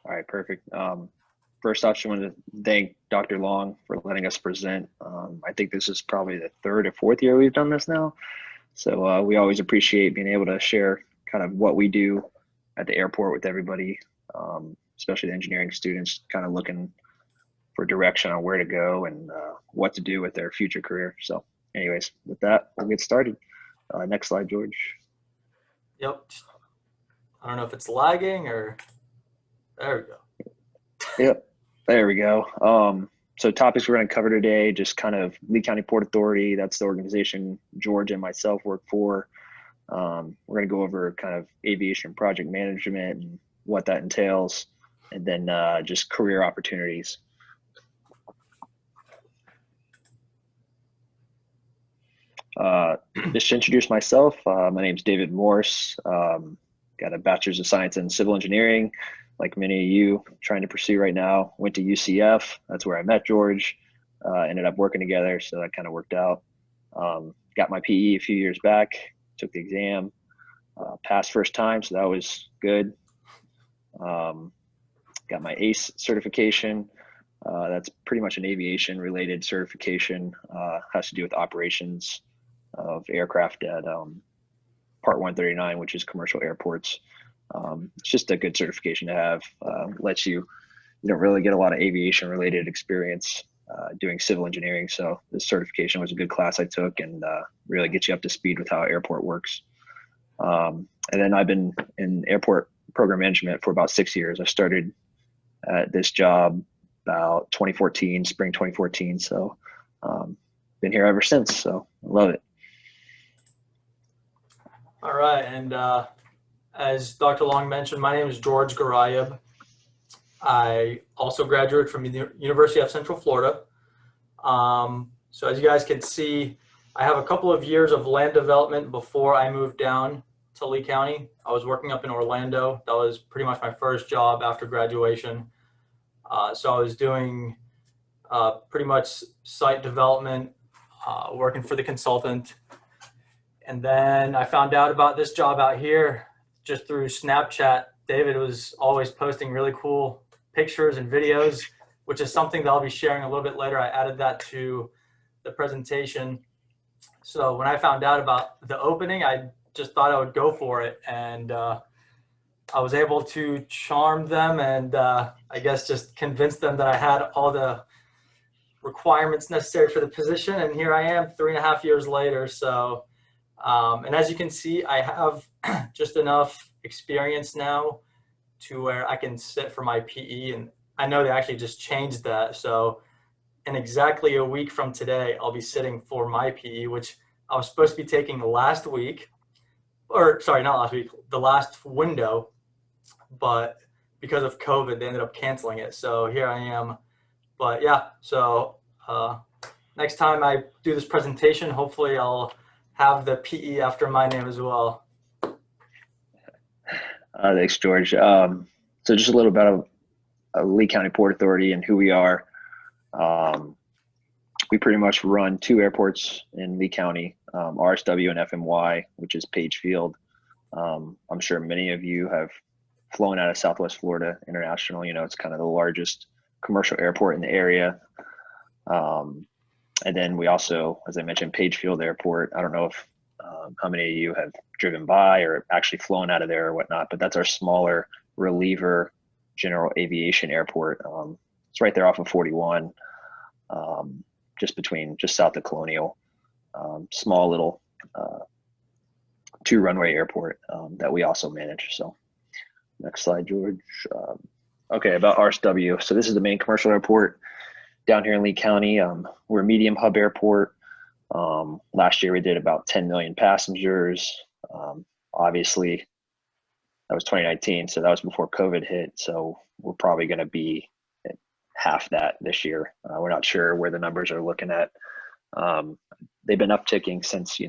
All right, perfect. First off, I want to thank Dr. Long for letting us present. I think this is probably the third or fourth year we've done this now. So we always appreciate being able to share kind of what we do at the airport with everybody, especially the engineering students kind of looking for direction on where to go and what to do with their future career. So anyways, with that, we'll get started. Next slide, George. Yep. I don't know if it's lagging or there we go. Yep, there we go. So topics we're going to cover today, just kind of Lee County Port Authority. That's the organization George and myself work for. We're going to go over kind of aviation project management and what that entails, and then just career opportunities. Just to introduce myself, my name is David Morse. Got a bachelor's of science in civil engineering, like many of you trying to pursue right now. Went to UCF. That's where I met George. Ended up working together, so that kind of worked out. Got my PE a few years back, took the exam, passed first time, so that was good. Got my ACE certification. That's pretty much an aviation related certification. Has to do with operations of aircraft at Part 139, which is commercial airports. It's just a good certification to have. Lets you don't really get a lot of aviation related experience doing civil engineering. So this certification was a good class I took and really gets you up to speed with how airport works. And then I've been in airport program management for about 6 years. I started at this job about 2014, spring 2014. So been here ever since. So I love it. All right, and as Dr. Long mentioned, my name is George Garayeb. I also graduated from the University of Central Florida. So as you guys can see, I have a couple of years of land development before I moved down to Lee County. I was working up in Orlando. That was pretty much my first job after graduation. So I was doing pretty much site development, working for the consultant. And then I found out about this job out here just through Snapchat. David was always posting really cool pictures and videos, which is something that I'll be sharing a little bit later. I added that to the presentation. So when I found out about the opening, I just thought I would go for it. And I was able to charm them and I guess just convince them that I had all the requirements necessary for the position. And here I am 3.5 years later. So and as you can see, I have just enough experience now to where I can sit for my PE. And I know they actually just changed that. So in exactly a week from today, I'll be sitting for my PE, which I was supposed to be taking last week, or sorry, not last week, the last window. But because of COVID, they ended up canceling it. So here I am. But yeah, so next time I do this presentation, hopefully I'll have the PE after my name as well. Thanks, George. So just a little about Lee County Port Authority and who we are. We pretty much run 2 airports in Lee County, RSW and FMY, which is Page Field. I'm sure many of you have flown out of Southwest Florida International. You know, it's kind of the largest commercial airport in the area. And then we also, as I mentioned, Page Field Airport. I don't know if how many of you have driven by or actually flown out of there or whatnot, but that's our smaller reliever general aviation airport. It's right there off of 41, just south of Colonial. Small little 2-runway airport that we also manage. So next slide, George. Okay, about RSW. So this is the main commercial airport down here in Lee County. We're a medium hub airport. Last year we did about 10 million passengers. Obviously that was 2019, so that was before COVID hit. So we're probably going to be at half that this year. We're not sure where the numbers are looking at. They've been upticking since,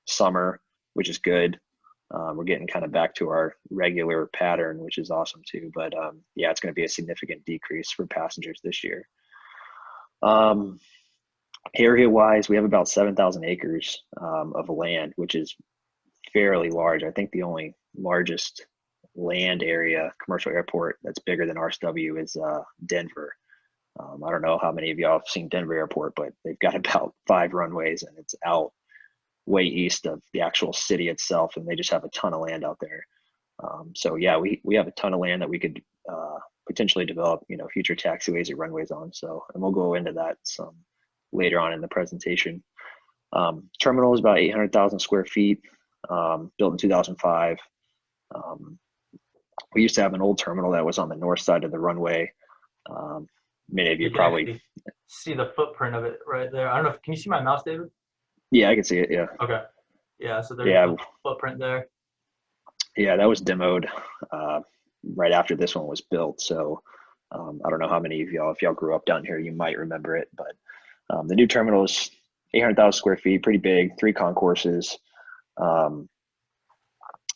summer, which is good. We're getting kind of back to our regular pattern, which is awesome too. But yeah, it's going to be a significant decrease for passengers this year. Area wise, we have about 7,000 acres of land, which is fairly large. I think the only largest land area commercial airport that's bigger than RSW is Denver. I don't know how many of y'all have seen Denver Airport, but they've got about 5 runways, and it's out way east of the actual city itself, and they just have a ton of land out there. So yeah, we have a ton of land that we could potentially develop, future taxiways or runways on. So, and we'll go into that some later on in the presentation. Terminal is about 800,000 square feet, built in 2005. We used to have an old terminal that was on the north side of the runway. Many of you probably see the footprint of it right there. I don't know. Can you see my mouse, David? Yeah, I can see it. Yeah. Okay. Yeah. So there's the footprint there. Yeah, that was demoed right after this one was built. So I don't know how many of y'all, if y'all grew up down here, you might remember it. But the new terminal is 800,000 square feet, pretty big, 3 concourses.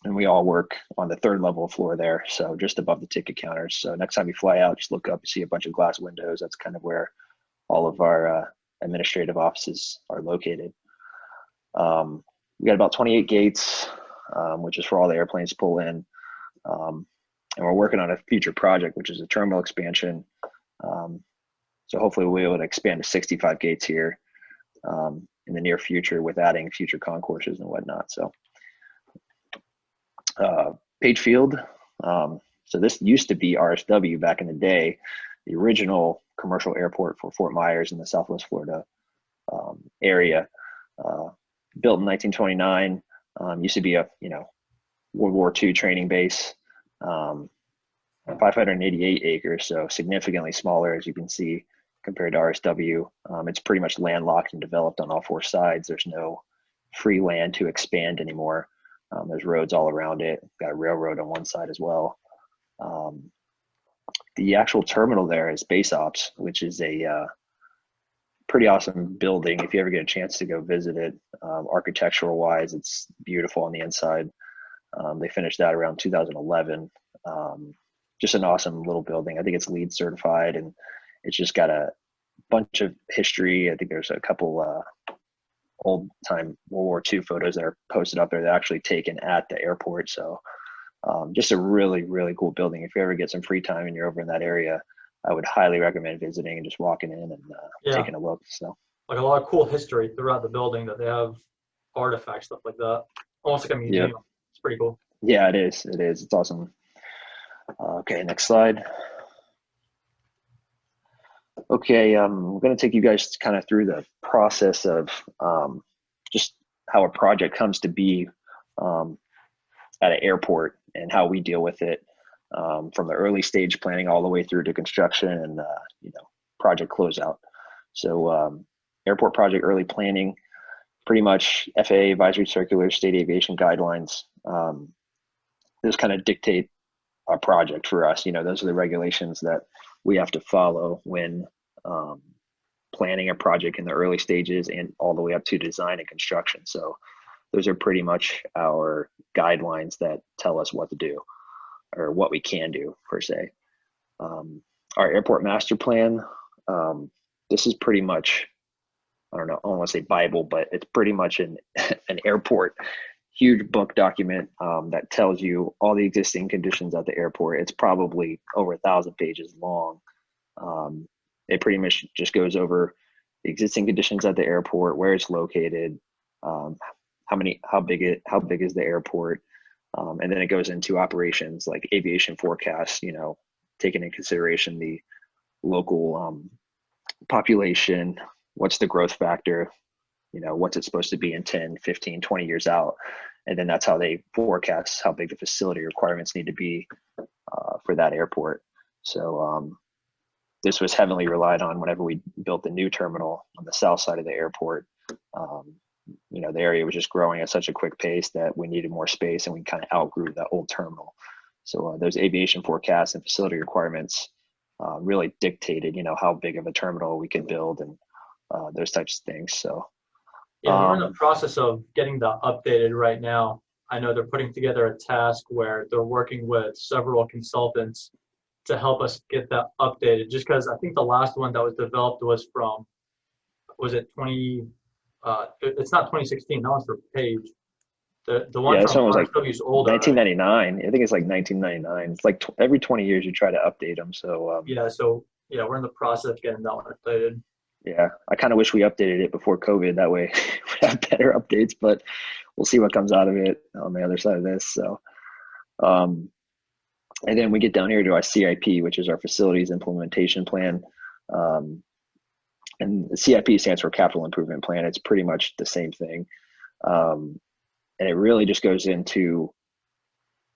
And we all work on the 3rd level floor there, so just above the ticket counters. So next time you fly out, just look up and see a bunch of glass windows. That's kind of where all of our administrative offices are located. We got about 28 gates, which is for all the airplanes to pull in. And we're working on a future project, which is a terminal expansion. So hopefully we'll be able to expand to 65 gates here in the near future with adding future concourses and whatnot. So Page Field. So this used to be RSW back in the day, the original commercial airport for Fort Myers in the Southwest Florida area. Built in 1929, used to be a World War II training base. 588 acres, so significantly smaller, as you can see, compared to RSW. It's pretty much landlocked and developed on all 4 sides. There's no free land to expand anymore. There's roads all around it. Got a railroad on one side as well. The actual terminal there is Base Ops, which is a pretty awesome building. If you ever get a chance to go visit it, architectural wise, it's beautiful on the inside. They finished that around 2011. Just an awesome little building. I think it's LEED certified, and it's just got a bunch of history. I think there's a couple old time World War II photos that are posted up there that are actually taken at the airport. So just a really, really cool building. If you ever get some free time and you're over in that area, I would highly recommend visiting and just walking in and taking a look. So like a lot of cool history throughout the building, that they have artifacts, stuff like that. Almost like a museum. Yep. It's pretty cool. Yeah, it is. It is. It's awesome. Okay, next slide. Okay, I'm going to take you guys kind of through the process of just how a project comes to be at an airport and how we deal with it from the early stage planning all the way through to construction and project closeout. So airport project early planning, pretty much FAA advisory circulars, state aviation guidelines. Those kind of dictate our project for us. Those are the regulations that we have to follow when planning a project in the early stages and all the way up to design and construction. So those are pretty much our guidelines that tell us what to do or what we can do per se. Our airport master plan, this is pretty much, I don't know, I don't want to say Bible, but it's pretty much an airport huge book document that tells you all the existing conditions at the airport. It's probably over 1,000 pages long. It pretty much just goes over the existing conditions at the airport, where it's located, how big is the airport, and then it goes into operations like aviation forecasts, taking into consideration the local population, what's the growth factor, what's it supposed to be in 10, 15, 20 years out. And then that's how they forecast how big the facility requirements need to be for that airport. So this was heavily relied on whenever we built the new terminal on the south side of the airport. The area was just growing at such a quick pace that we needed more space, and we kind of outgrew that old terminal. So those aviation forecasts and facility requirements really dictated, how big of a terminal we could build and those types of things. So yeah, we're in the process of getting that updated right now. I know they're putting together a task where they're working with several consultants to help us get that updated, just because I think the last one that was developed was from, was it 20, it's not 2016, that one's for Page. The one Yeah, this from one was like RSW is older, right? 1999. I think it's like 1999. It's like every 20 years you try to update them. So Yeah, so yeah, we're in the process of getting that one updated. yeah, I kind of wish we updated it before COVID. That way we have better updates, but we'll see what comes out of it on the other side of this. So, um, and then we get down here to our CIP, which is our facilities implementation plan. Um, and the CIP stands for Capital Improvement Plan. It's pretty much the same thing. Um, and it really just goes into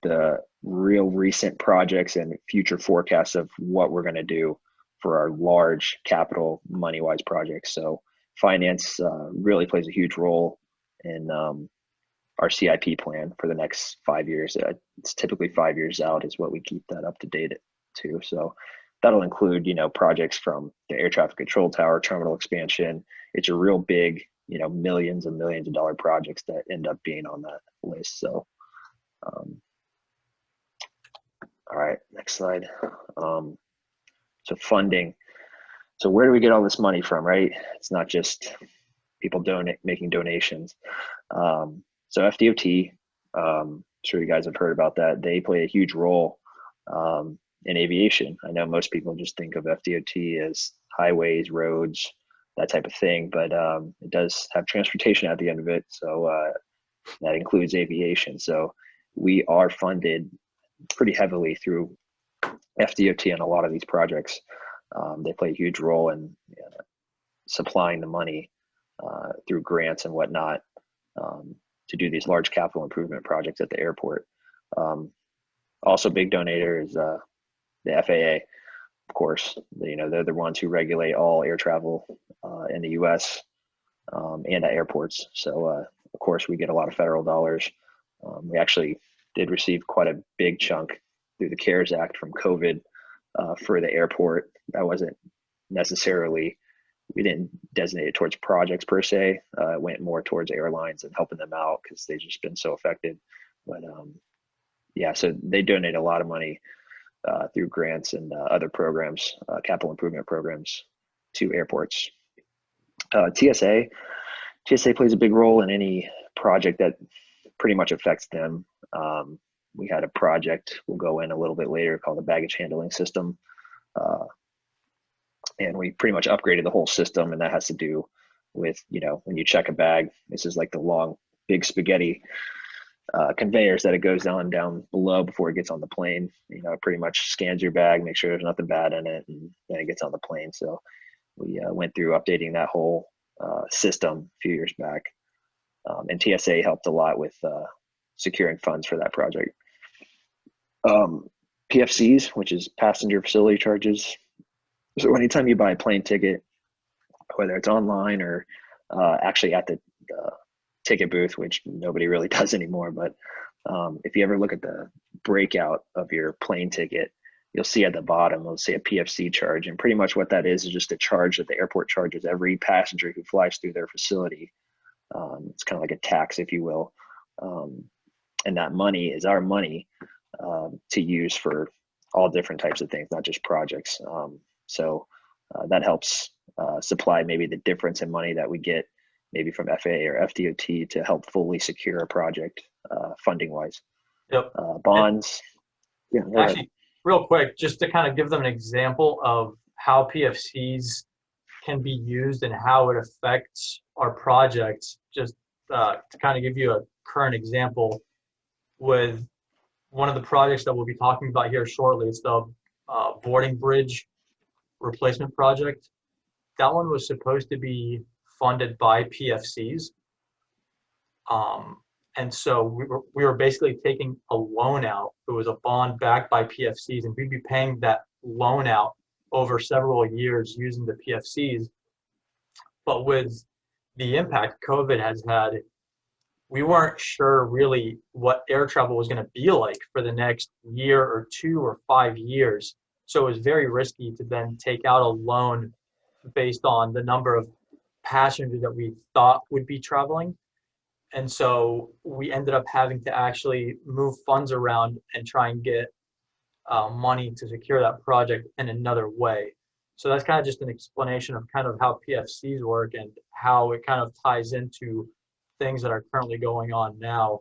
the real recent projects and future forecasts of what we're going to do for our large capital money wise projects. So finance really plays a huge role in our CIP plan for the next 5 years. It's typically 5 years out is what we keep that up to date to. So that'll include, projects from the air traffic control tower, terminal expansion. It's a real big, millions and millions of dollar projects that end up being on that list. So all right, next slide. So funding. So where do we get all this money from, right? It's not just people making donations. So FDOT, sure you guys have heard about that. They play a huge role in aviation. I know most people just think of FDOT as highways, roads, that type of thing, but it does have transportation at the end of it. So that includes aviation. So we are funded pretty heavily through FDOT on a lot of these projects. They play a huge role in supplying the money through grants and whatnot to do these large capital improvement projects at the airport. Also, big donator is the FAA, of course. They're the ones who regulate all air travel in the U.S. And at airports. So, of course, we get a lot of federal dollars. We actually did receive quite a big chunk through the CARES Act from COVID for the airport. That wasn't necessarily, we didn't designate it towards projects per se. It went more towards airlines and helping them out because they've just been so affected. But yeah, so they donate a lot of money through grants and other programs, capital improvement programs to airports. TSA plays a big role in any project that pretty much affects them. We had a project we'll go in a little bit later called the baggage handling system. And we pretty much upgraded the whole system. And that has to do with, when you check a bag, this is like the long, big spaghetti conveyors that it goes down below before it gets on the plane. It pretty much scans your bag, make sure there's nothing bad in it, and then it gets on the plane. So we went through updating that whole system a few years back. And TSA helped a lot with securing funds for that project. PFCs, which is passenger facility charges. So anytime you buy a plane ticket, whether it's online or actually at the ticket booth, which nobody really does anymore, but if you ever look at the breakout of your plane ticket, you'll see at the bottom, it'll say a PFC charge. And pretty much what that is just a charge that the airport charges every passenger who flies through their facility. It's kind of like a tax, if you will. And that money is our money to use for all different types of things, not just projects. So that helps supply maybe the difference in money that we get maybe from FAA or FDOT to help fully secure a project funding wise. Yep. Bonds. Yeah. Actually, real quick, just to kind of give them an example of how PFCs can be used and how it affects our projects, just to kind of give you a current example with one of the projects that we'll be talking about here shortly. It's the boarding bridge replacement project. That one was supposed to be funded by PFCs. And so we were basically taking a loan out. It was a bond backed by PFCs, and we'd be paying that loan out over several years using the PFCs. But with the impact COVID has had, we weren't sure really what air travel was going to be like for the next year or 2 or 5 years. So it was very risky to then take out a loan based on the number of passengers that we thought would be traveling. And so we ended up having to actually move funds around and try and get money to secure that project in another way. So that's kind of just an explanation of kind of how PFCs work and how it kind of ties into things that are currently going on now.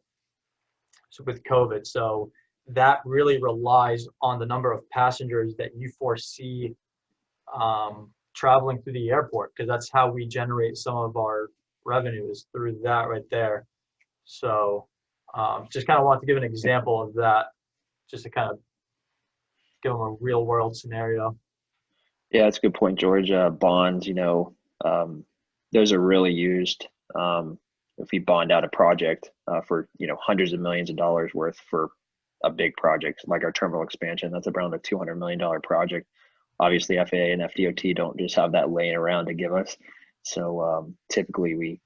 with COVID. So that really relies on the number of passengers that you foresee traveling through the airport, because that's how we generate some of our revenues, through that right there. So just kind of want to give an example of that, just to kind of give them a real world scenario. Yeah, that's a good point, George. Bonds, those are really used. If we bond out a project for hundreds of millions of dollars worth for a big project like our terminal expansion, that's around a $200 million project. Obviously, FAA and FDOT don't just have that laying around to give us. So typically, we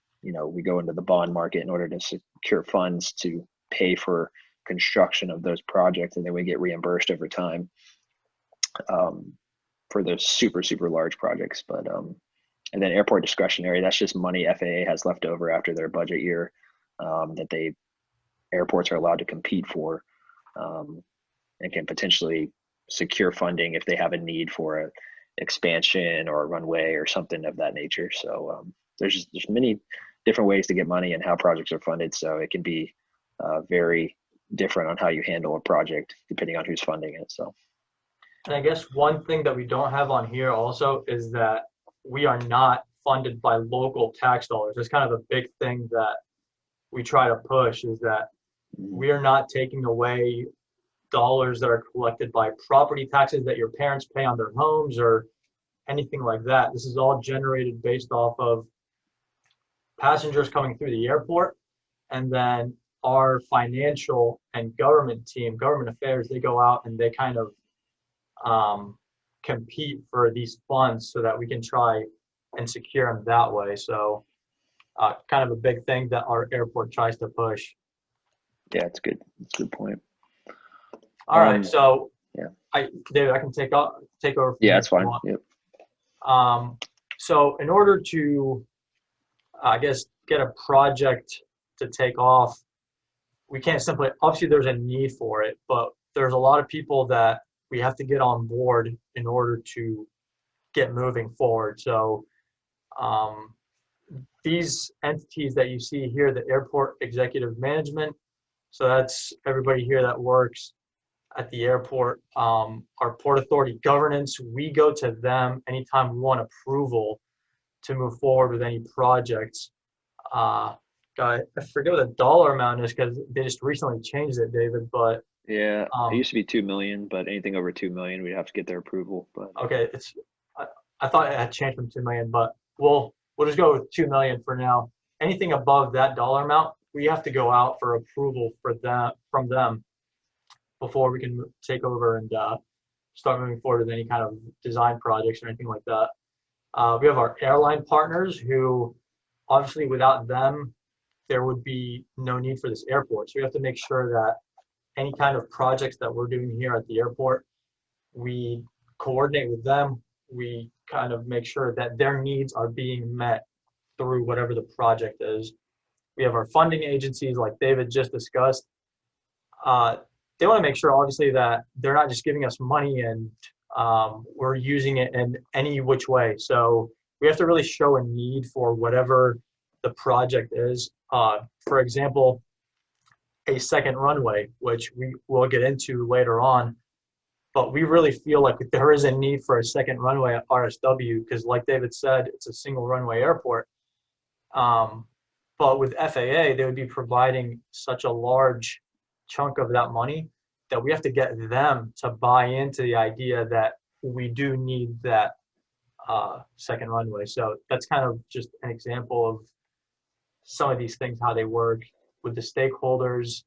go into the bond market in order to secure funds to pay for construction of those projects, and then we get reimbursed over time for those super large projects. But and then airport discretionary, that's just money FAA has left over after their budget year that airports are allowed to compete for, and can potentially secure funding if they have a need for an expansion or a runway or something of that nature. So there's many different ways to get money and how projects are funded. So it can be very different on how you handle a project depending on who's funding it. So. And I guess one thing that we don't have on here also is that we are not funded by local tax dollars. That's kind of a big thing that we try to push, is that we are not taking away dollars that are collected by property taxes that your parents pay on their homes or anything like that. This is all generated based off of passengers coming through the airport, and then our financial and government team, government affairs, they go out and they kind of compete for these funds so that we can try and secure them that way. So kind of a big thing that our airport tries to push. Yeah, it's good. It's a good point. All right, so yeah, David, I can take over. Yeah, that's fine. Yep. So in order to, I guess, get a project to take off, we can't simply, obviously there's a need for it, but there's a lot of people that we have to get on board in order to get moving forward. So these entities that you see here, the Airport Executive Management, so that's everybody here that works at the airport. Our Port Authority Governance, we go to them anytime we want approval to move forward with any projects. I forget what the dollar amount is because they just recently changed it, David, but yeah, it used to be 2 million, but anything over 2 million, we'd have to get their approval. But okay, I thought it had changed from 2 million, but we'll just go with 2 million for now. Anything above that dollar amount, we have to go out for approval from them before we can take over and start moving forward with any kind of design projects or anything like that. We have our airline partners who, obviously without them, there would be no need for this airport. So we have to make sure that any kind of projects that we're doing here at the airport, we coordinate with them. We kind of make sure that their needs are being met through whatever the project is. We have our funding agencies, like David just discussed. They want to make sure, obviously, that they're not just giving us money and we're using it in any which way. So we have to really show a need for whatever the project is. For example, a second runway, which we will get into later on. But we really feel like there is a need for a second runway at RSW because, like David said, it's a single runway airport. But with FAA, they would be providing such a large chunk of that money that we have to get them to buy into the idea that we do need that second runway. So that's kind of just an example of some of these things, how they work with the stakeholders.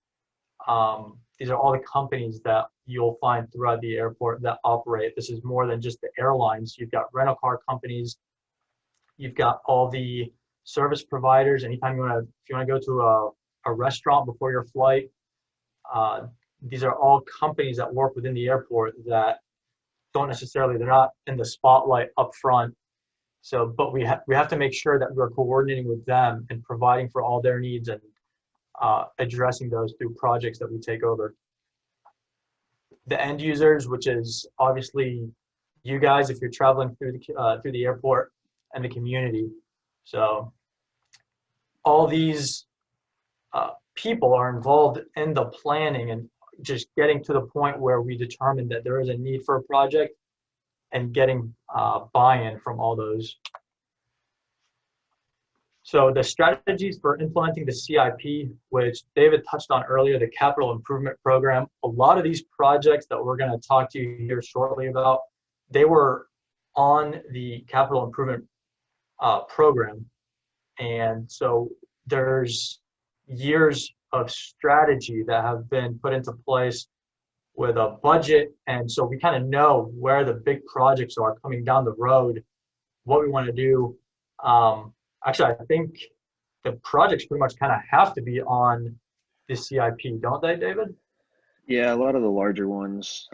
These are all the companies that you'll find throughout the airport that operate. This is more than just the airlines. You've got rental car companies. You've got all the service providers. Anytime if you want to go to a restaurant before your flight, these are all companies that work within the airport that don't necessarily, they're not in the spotlight up front. So, but we have to make sure that we're coordinating with them and providing for all their needs and addressing those through projects that we take over. The end users, which is obviously you guys, if you're traveling through the airport, and the community. So all these people are involved in the planning and just getting to the point where we determine that there is a need for a project and getting buy-in from all those. So the strategies for implementing the CIP, which David touched on earlier, the capital improvement program, a lot of these projects that we're going to talk to you here shortly about, they were on the capital improvement program. And so there's years of strategy that have been put into place with a budget. And so we kind of know where the big projects are coming down the road, what we want to do. Actually, I think the projects pretty much kind of have to be on the CIP, don't they, David? Yeah, a lot of the larger ones,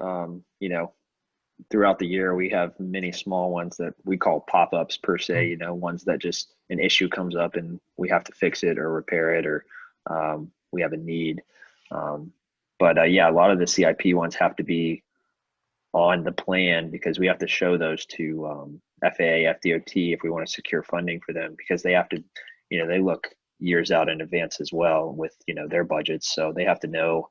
throughout the year we have many small ones that we call pop-ups per se, ones that just an issue comes up and we have to fix it or repair it, or we have a need. But yeah, a lot of the CIP ones have to be on the plan because we have to show those to FAA, FDOT if we want to secure funding for them, because they have to, they look years out in advance as well with, their budgets. So they have to know,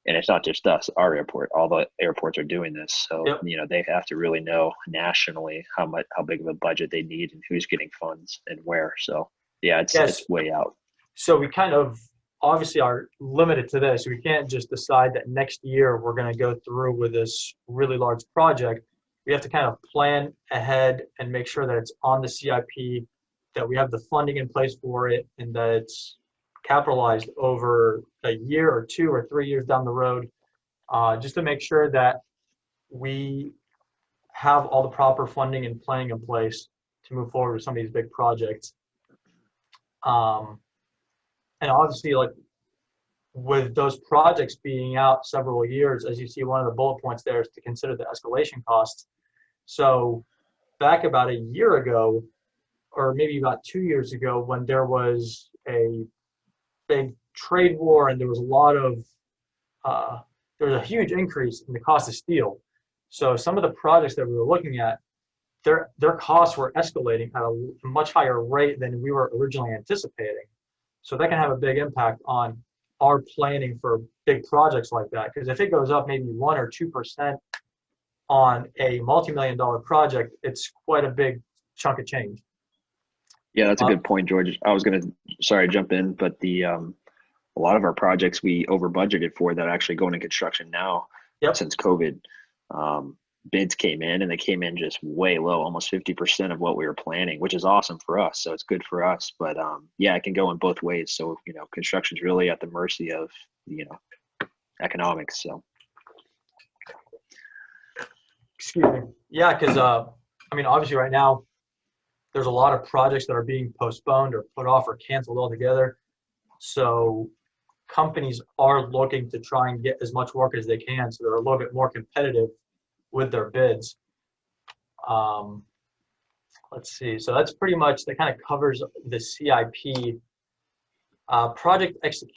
and it's not just us, our airport, all the airports are doing this. So, Yep. They have to really know nationally how big of a budget they need and who's getting funds and where. So yeah, it's way out. So we kind of obviously are limited to this. We can't just decide that next year we're going to go through with this really large project. We have to kind of plan ahead and make sure that it's on the CIP, that we have the funding in place for it, and that it's capitalized over a year or 2 or 3 years down the road, just to make sure that we have all the proper funding and planning in place to move forward with some of these big projects. And obviously, like with those projects being out several years, as you see, one of the bullet points there is to consider the escalation costs. So back about a year ago, or maybe about 2 years ago, when there was a big trade war and there was a lot of, there was a huge increase in the cost of steel. So some of the projects that we were looking at, their costs were escalating at a much higher rate than we were originally anticipating. So that can have a big impact on our planning for big projects like that. Because if it goes up maybe 1 or 2% on a multi-million-dollar project, it's quite a big chunk of change. Yeah, that's a good point, George. I was going to, sorry, jump in, but a lot of our projects we over budgeted for that are actually going into construction now. Yep. Since COVID. Bids came in and they came in just way low, almost 50% of what we were planning, which is awesome for us. So it's good for us, but yeah, it can go in both ways. So, construction's really at the mercy of, economics. So. Excuse me. Yeah. Cause obviously right now there's a lot of projects that are being postponed or put off or canceled altogether. So companies are looking to try and get as much work as they can, so they're a little bit more competitive with their bids. Let's see. So that's pretty much, that kind of covers the CIP. Project execution.